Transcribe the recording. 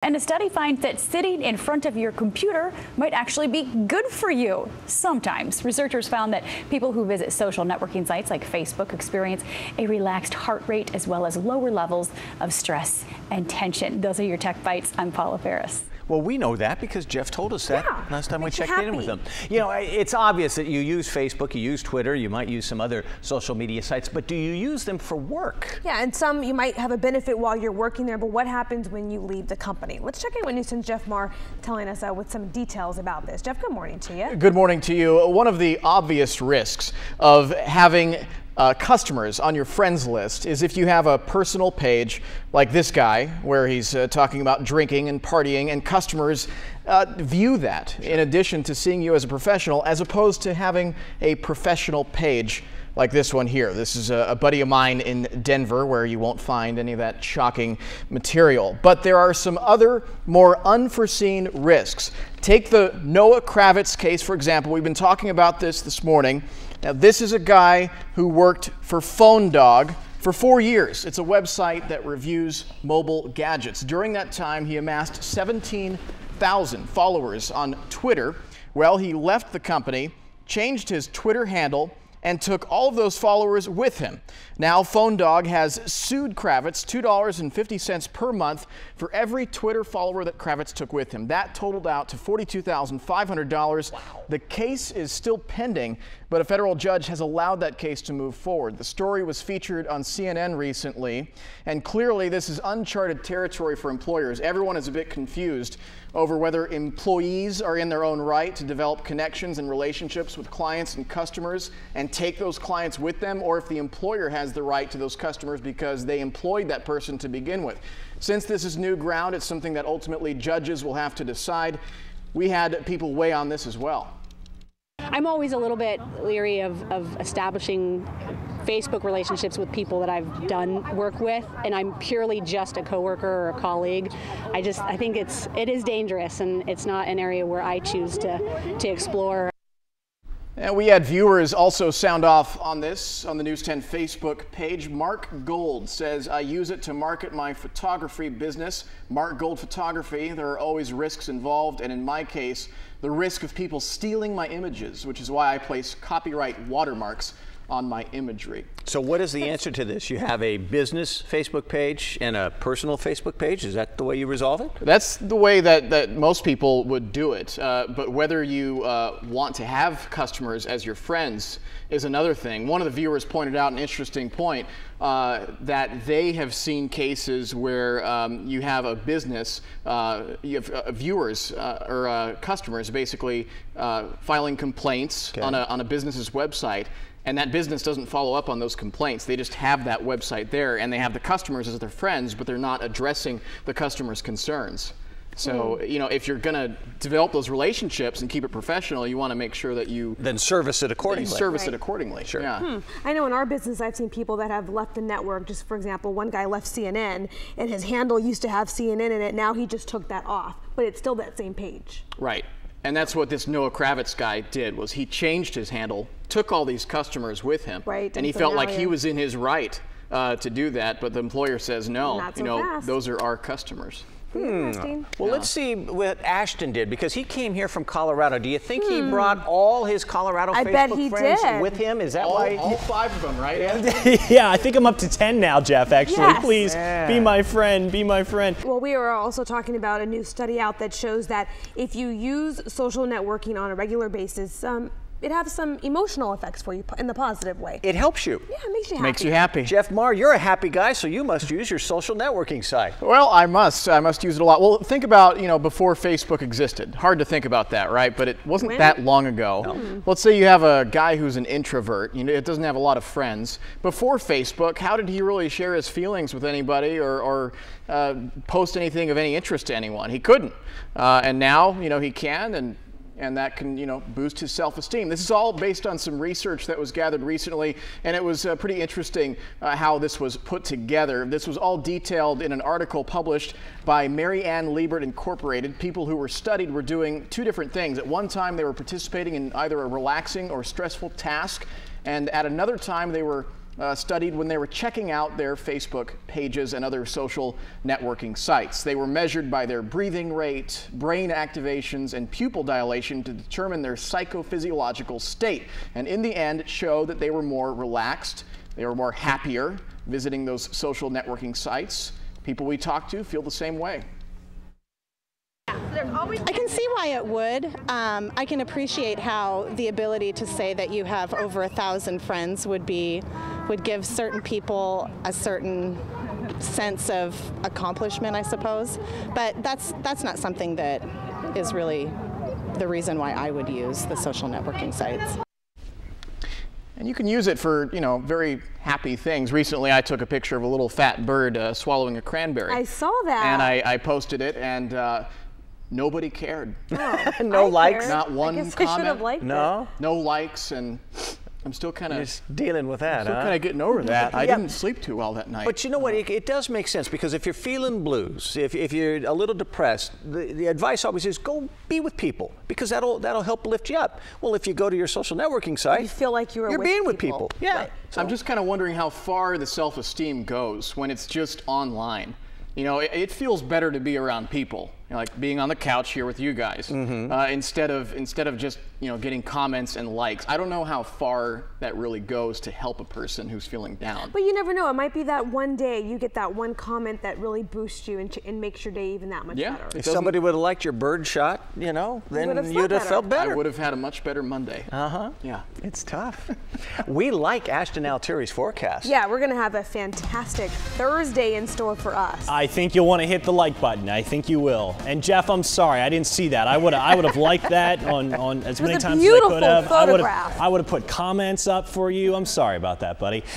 And a study finds that sitting in front of your computer might actually be good for you. Sometimes. Researchers found that people who visit social networking sites like Facebook experience a relaxed heart rate as well as lower levels of stress and tension. Those are your Tech Bites. I'm Paula Ferris. Well, we know that because Jeff told us that last time we checked in with him. You know, it's obvious that you use Facebook, you use Twitter, you might use some other social media sites, but do you use them for work? Yeah, and some you might have a benefit while you're working there, but what happens when you leave the company? Let's check in with Newson's Jeff Maher telling us with some details about this. Jeff, good morning to you. Good morning to you. One of the obvious risks of having customers on your friends list is if you have a personal page like this guy where he's talking about drinking and partying, and customers view that in addition to seeing you as a professional, as opposed to having a professional page like this one here. This is a buddy of mine in Denver where you won't find any of that shocking material. But there are some other more unforeseen risks. Take the Noah Kravitz case, for example. We've been talking about this morning. Now, this is a guy who worked for PhoneDog for 4 years. It's a website that reviews mobile gadgets. During that time, he amassed 17,000 followers on Twitter. Well, he left the company, changed his Twitter handle, and took all of those followers with him. Now, PhoneDog has sued Kravitz $2.50 per month for every Twitter follower that Kravitz took with him. That totaled out to $42,500. Wow. The case is still pending, but a federal judge has allowed that case to move forward. The story was featured on CNN recently, and clearly this is uncharted territory for employers. Everyone is a bit confused over whether employees are in their own right to develop connections and relationships with clients and customers and take those clients with them, or if the employer has the right to those customers because they employed that person to begin with. Since this is new ground, it's something that ultimately judges will have to decide. We had people weigh on this as well. I'm always a little bit leery of establishing Facebook relationships with people that I've done work with, and I'm purely just a coworker or a colleague. I think it is dangerous, and it's not an area where I choose to explore. And we had viewers also sound off on this on the News 10 Facebook page. Mark Gold says, I use it to market my photography business. Mark Gold Photography. There are always risks involved, and in my case, the risk of people stealing my images, which is why I place copyright watermarks on my imagery. So what is the answer to this? You have a business Facebook page and a personal Facebook page. Is that the way you resolve it? That's the way that most people would do it. But whether you want to have customers as your friends is another thing. One of the viewers pointed out an interesting point, that they have seen cases where you have a business, you have viewers or customers basically filing complaints on a business's website. And that business doesn't follow up on those complaints. They just have that website there, and they have the customers as their friends, but they're not addressing the customer's concerns. So, you know, if you're going to develop those relationships and keep it professional, you want to make sure that you then service it accordingly. It accordingly. Sure. Yeah. I know in our business, I've seen people that have left the network. Just for example, one guy left CNN, and his handle used to have CNN in it. Now he just took that off, but it's still that same page. Right. And that's what this Noah Kravitz guy did, was he changed his handle, took all these customers with him, and he felt like he was in his right to do that, but the employer says no, those are our customers. Well, let's see what Ashton did, because he came here from Colorado. Do you think he brought all his Colorado Facebook friends with him? Is that why? All 5 of them, right? Yeah, I think I'm up to 10 now, Jeff, actually. Please, be my friend, be my friend. Well, we are also talking about a new study out that shows that if you use social networking on a regular basis, it has some emotional effects for you in the positive way. It helps you. Yeah, it makes you happy. Makes you happy. Jeff Maher, you're a happy guy, so you must use your social networking site. Well, I must use it a lot. Well, think about, you know, before Facebook existed. Hard to think about that, right? But it wasn't that long ago. No. Let's say you have a guy who's an introvert. You know, it doesn't have a lot of friends. Before Facebook, how did he really share his feelings with anybody or post anything of any interest to anyone? He couldn't. And now, you know, he can, and that can, you know, boost his self-esteem. This is all based on some research that was gathered recently, and it was pretty interesting how this was put together. This was all detailed in an article published by Mary Ann Liebert Incorporated. People who were studied were doing 2 different things. At one time, they were participating in either a relaxing or stressful task, and at another time, they were studied when they were checking out their Facebook pages and other social networking sites. They were measured by their breathing rate, brain activations, and pupil dilation to determine their psychophysiological state. And in the end, it showed that they were more relaxed, they were more happier visiting those social networking sites. People we talk to feel the same way. I can see why it would. I can appreciate how the ability to say that you have over 1,000 friends would give certain people a certain sense of accomplishment, I suppose. But that's not something that is really the reason why I would use the social networking sites. And you can use it for, very happy things. Recently, I took a picture of a little fat bird swallowing a cranberry. I saw that. And I posted it, and nobody cared. Oh, no likes? Not one I guess comment. I should have liked No? it. No likes, and I'm still kind of Just dealing with that, still kind of getting over that. I didn't sleep too well that night. But you know what? It does make sense, because if you're feeling blues, if you're a little depressed, the advice always is go be with people, because that'll help lift you up. Well, if you go to your social networking site, You feel like you're with being with people. Yeah. Right. So I'm just kind of wondering how far the self-esteem goes when it's just online. It feels better to be around people, like being on the couch here with you guys, instead of just getting comments and likes. I don't know how far that really goes to help a person who's feeling down. But you never know. It might be that one day you get that one comment that really boosts you and makes your day even that much better. If somebody would have liked your bird shot, then you'd have felt better. I would have had a much better Monday. Yeah. It's tough. We like Ashton Altieri's forecast. Yeah, we're going to have a fantastic Thursday in store for us. I think you'll want to hit the like button. I think you will. And Jeff, I'm sorry, I didn't see that. I would have liked that on as many times as I could have. Photograph. I would have put comments up for you. I'm sorry about that, buddy.